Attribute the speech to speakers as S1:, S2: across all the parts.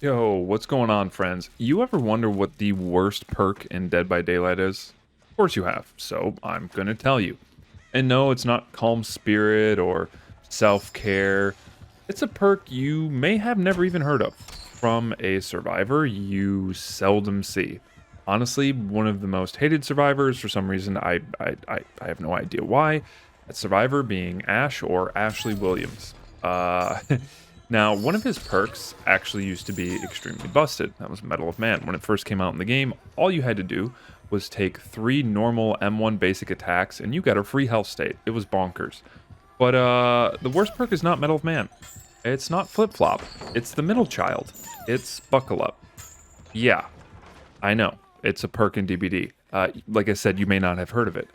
S1: Yo, what's going on, friends? You ever wonder what the worst perk in Dead by Daylight is? Of course you have, so I'm gonna tell you. And no, it's not Calm Spirit or Self-Care. It's a perk you may have never even heard of from a survivor you seldom see. Honestly, one of the most hated survivors for some reason. I have no idea why. That survivor being Ash or Ashley Williams. Now, one of his perks actually used to be extremely busted. That was Medal of Man. When it first came out in the game, all you had to do was take 3 normal M1 basic attacks and you got a free health state. It was bonkers. But the worst perk is not Medal of Man. It's not Flip Flop. It's the middle child. It's Buckle Up. Yeah, I know. It's a perk in DBD. Like I said, you may not have heard of it.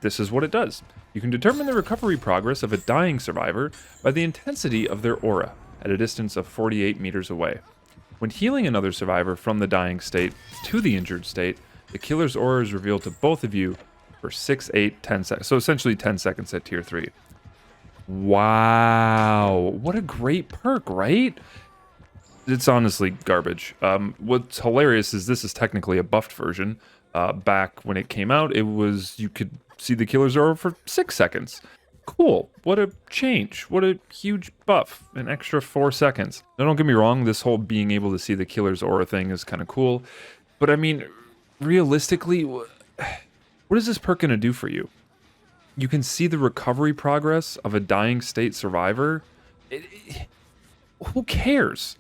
S1: This is what it does. You can determine the recovery progress of a dying survivor by the intensity of their aura at a distance of 48 meters away. When healing another survivor from the dying state to the injured state, the killer's aura is revealed to both of you for 6, 8, 10 seconds. So essentially 10 seconds at tier 3. Wow. What a great perk, right? It's honestly garbage. What's hilarious is this is technically a buffed version. Back when it came out, you could see the killer's aura for 6 seconds. Cool. What a change. What a huge buff. An extra 4 seconds. Now, don't get me wrong, this whole being able to see the killer's aura thing is kind of cool. But I mean, realistically, what is this perk going to do for you? You can see the recovery progress of a dying state survivor. Who cares?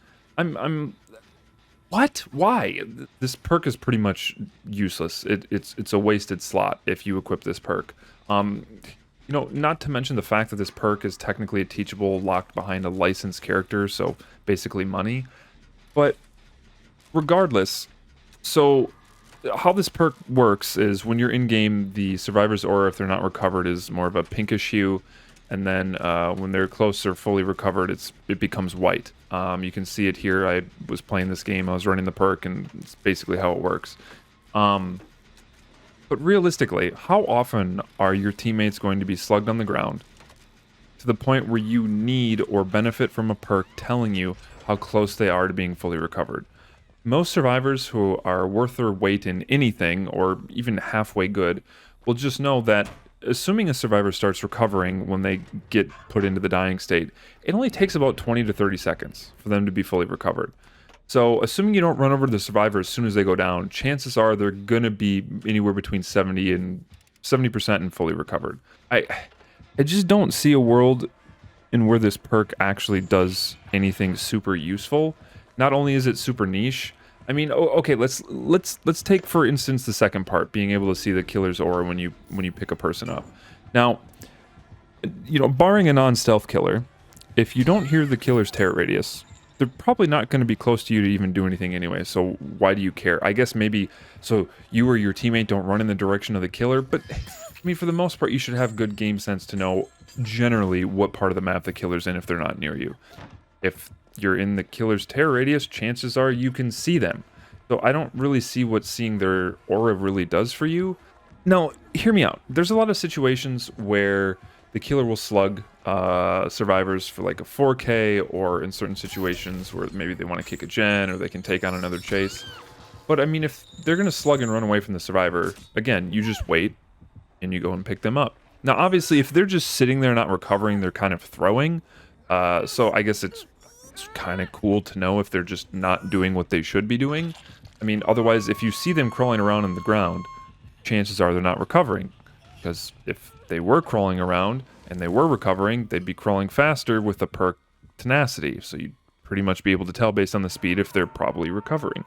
S1: What? Why? This perk is pretty much useless. It's a wasted slot if you equip this perk. Not to mention the fact that this perk is technically a teachable locked behind a licensed character, so basically money. But regardless, so how this perk works is when you're in game, the survivor's aura, if they're not recovered, is more of a pinkish hue. And then when they're close or fully recovered, it becomes white. You can see it here. I was playing this game, I was running the perk, and it's basically how it works. But realistically, how often are your teammates going to be slugged on the ground to the point where you need or benefit from a perk telling you how close they are to being fully recovered? Most survivors who are worth their weight in anything, or even halfway good, will just know that assuming a survivor starts recovering when they get put into the dying state, it only takes about 20 to 30 seconds for them to be fully recovered. So assuming you don't run over the survivor as soon as they go down, chances are they're going to be anywhere between 70% and fully recovered. I just don't see a world in where this perk actually does anything super useful. Not only is it super niche, I mean, okay, let's take for instance the second part, being able to see the killer's aura when you pick a person up. Now, barring a non-stealth killer, if you don't hear the killer's terror radius, they're probably not going to be close to you to even do anything anyway. So why do you care? I guess maybe so you or your teammate don't run in the direction of the killer, but I mean, for the most part, you should have good game sense to know generally what part of the map the killer's in if they're not near you. If you're in the killer's terror radius, chances are you can see them. So I don't really see what seeing their aura really does for you. Now, hear me out. There's a lot of situations where the killer will slug survivors for like a 4K, or in certain situations where maybe they want to kick a gen or they can take on another chase. But I mean, if they're going to slug and run away from the survivor, again, you just wait and you go and pick them up. Now, obviously, if they're just sitting there not recovering, they're kind of throwing. So I guess it's kind of cool to know if they're just not doing what they should be doing. I mean, otherwise, if you see them crawling around on the ground, chances are they're not recovering. Because if they were crawling around and they were recovering, they'd be crawling faster with the perk tenacity. So you'd pretty much be able to tell based on the speed if they're probably recovering.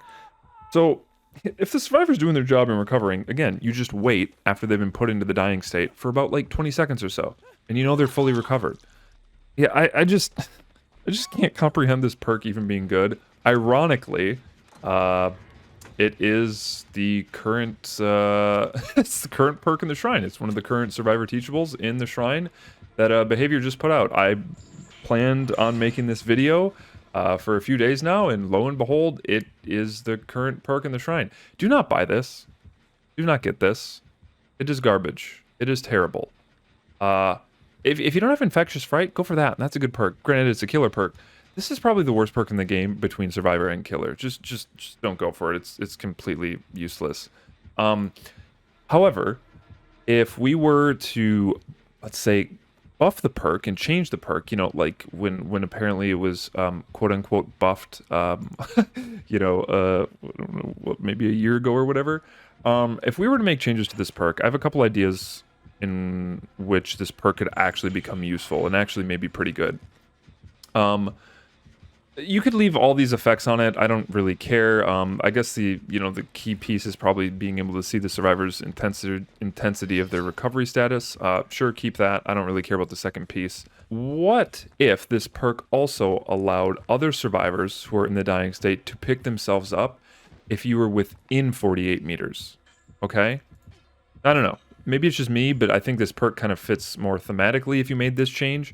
S1: So if the survivor's doing their job and recovering, again, you just wait after they've been put into the dying state for about like 20 seconds or so. And you know they're fully recovered. Yeah, I just can't comprehend this perk even being good. Ironically, it is the current it's the current perk in the shrine. It's one of the current survivor teachables in the shrine that Behavior just put out. I planned on making this video for a few days now, and lo and behold, it is the current perk in the shrine. Do not buy this. Do not get this. It is garbage. It is terrible. If you don't have Infectious Fright, go for that. That's a good perk. Granted, it's a killer perk. This is probably the worst perk in the game between Survivor and Killer. Just don't go for it. It's completely useless. Um, However, if we were to, let's say, buff the perk and change the perk, like when apparently it was quote unquote buffed, maybe a year ago or whatever. If we were to make changes to this perk, I have a couple ideas in which this perk could actually become useful and actually maybe pretty good. You could leave all these effects on it. I don't really care. I guess the key piece is probably being able to see the survivor's intensity of their recovery status. Sure, keep that. I don't really care about the second piece. What if this perk also allowed other survivors who are in the dying state to pick themselves up if you were within 48 meters? Okay? I don't know. Maybe it's just me, but I think this perk kind of fits more thematically if you made this change,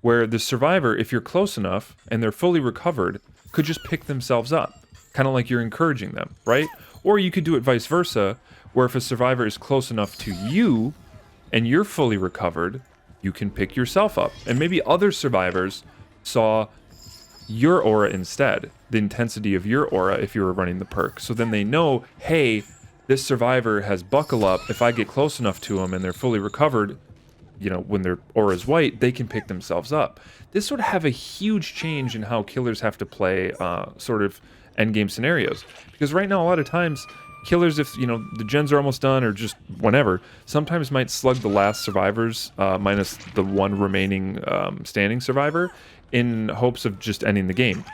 S1: where the survivor, if you're close enough and they're fully recovered, could just pick themselves up, kind of like you're encouraging them, right? Or you could do it vice versa, where if a survivor is close enough to you and you're fully recovered, you can pick yourself up. And maybe other survivors saw your aura instead, the intensity of your aura if you were running the perk. So then they know, hey, this survivor has buckle up. If I get close enough to them and they're fully recovered, when their aura is white, they can pick themselves up. This would have a huge change in how killers have to play sort of endgame scenarios. Because right now, a lot of times, killers, if, the gens are almost done or just whenever, sometimes might slug the last survivors, minus the one remaining standing survivor, in hopes of just ending the game.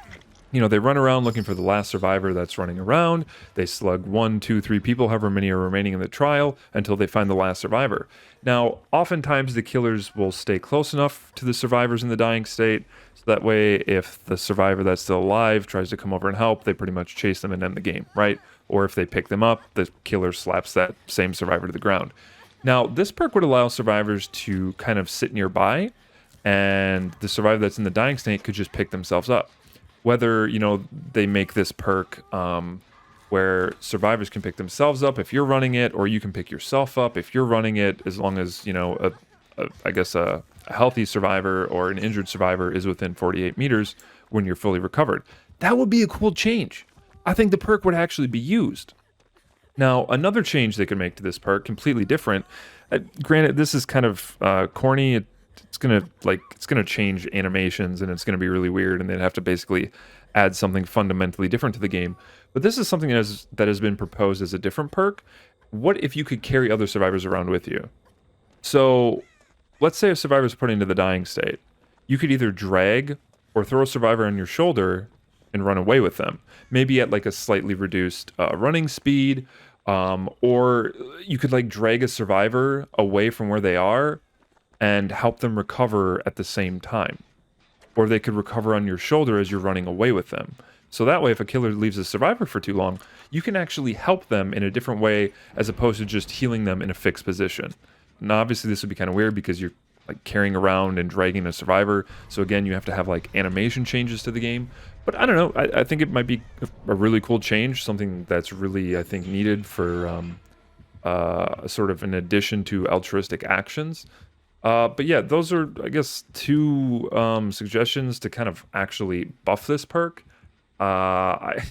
S1: They run around looking for the last survivor that's running around. They slug 1, 2, 3 people, however many are remaining in the trial, until they find the last survivor. Now, oftentimes the killers will stay close enough to the survivors in the dying state, so that way if the survivor that's still alive tries to come over and help, they pretty much chase them and end the game, right? Or if they pick them up, the killer slaps that same survivor to the ground. Now, this perk would allow survivors to kind of sit nearby, and the survivor that's in the dying state could just pick themselves up. Whether, they make this perk where survivors can pick themselves up if you're running it, or you can pick yourself up if you're running it, as long as, a healthy survivor or an injured survivor is within 48 meters when you're fully recovered. That would be a cool change. I think the perk would actually be used. Now, another change they could make to this perk, completely different. Granted, this is kind of corny. It's gonna change animations, and it's gonna be really weird, and they'd have to basically add something fundamentally different to the game. But this is something that has been proposed as a different perk. What if you could carry other survivors around with you? So, let's say a survivor's put into the dying state. You could either drag or throw a survivor on your shoulder and run away with them. Maybe at like a slightly reduced running speed, or you could drag a survivor away from where they are and help them recover at the same time. Or they could recover on your shoulder as you're running away with them. So that way, if a killer leaves a survivor for too long, you can actually help them in a different way as opposed to just healing them in a fixed position. Now, obviously, this would be kind of weird because you're carrying around and dragging a survivor. So again, you have to have animation changes to the game. But I don't know. I think it might be a really cool change, something that's really, I think, needed for sort of an addition to altruistic actions. But yeah, those are, I guess, two suggestions to kind of actually buff this perk. I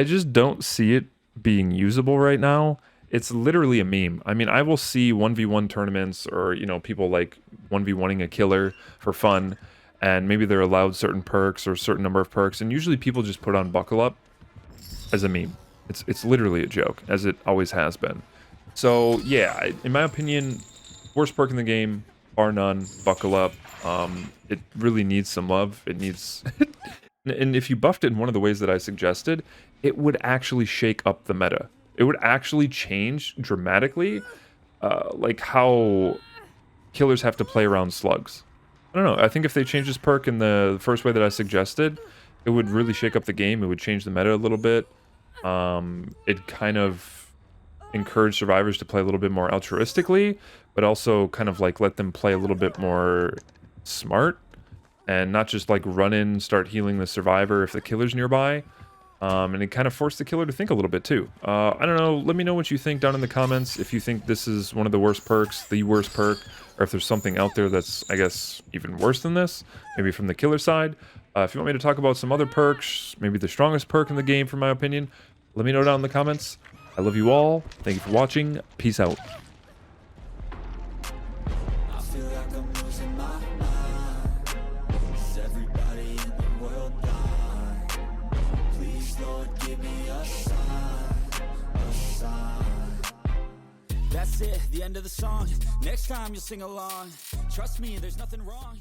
S1: just don't see it being usable right now. It's literally a meme. I mean, I will see 1v1 tournaments or, people 1v1ing a killer for fun, and maybe they're allowed certain perks or a certain number of perks, and usually people just put on buckle up as a meme. It's literally a joke, as it always has been. So yeah, in my opinion, worst perk in the game, bar none, buckle up. It really needs some love. It needs... And if you buffed it in one of the ways that I suggested, it would actually shake up the meta. It would actually change dramatically, how killers have to play around slugs. I don't know. I think if they changed this perk in the first way that I suggested, it would really shake up the game. It would change the meta a little bit. It kind of encourage survivors to play a little bit more altruistically, but also kind of let them play a little bit more smart and not just run in, start healing the survivor if the killer's nearby. And it kind of forced the killer to think a little bit too. I don't know, let me know what you think down in the comments, if you think this is one of the worst perks, the worst perk, or if there's something out there that's, I guess, even worse than this, maybe from the killer side. If you want me to talk about some other perks, maybe the strongest perk in the game, from my opinion, let me know down in the comments. I love you all. Thank you for watching. Peace out.
S2: I feel like I'm losing my mind. Is everybody in the world blind? Please, Lord, give me a sign, a sign. That's it, the end of the song. Next time you'll sing along. Trust me, there's nothing wrong.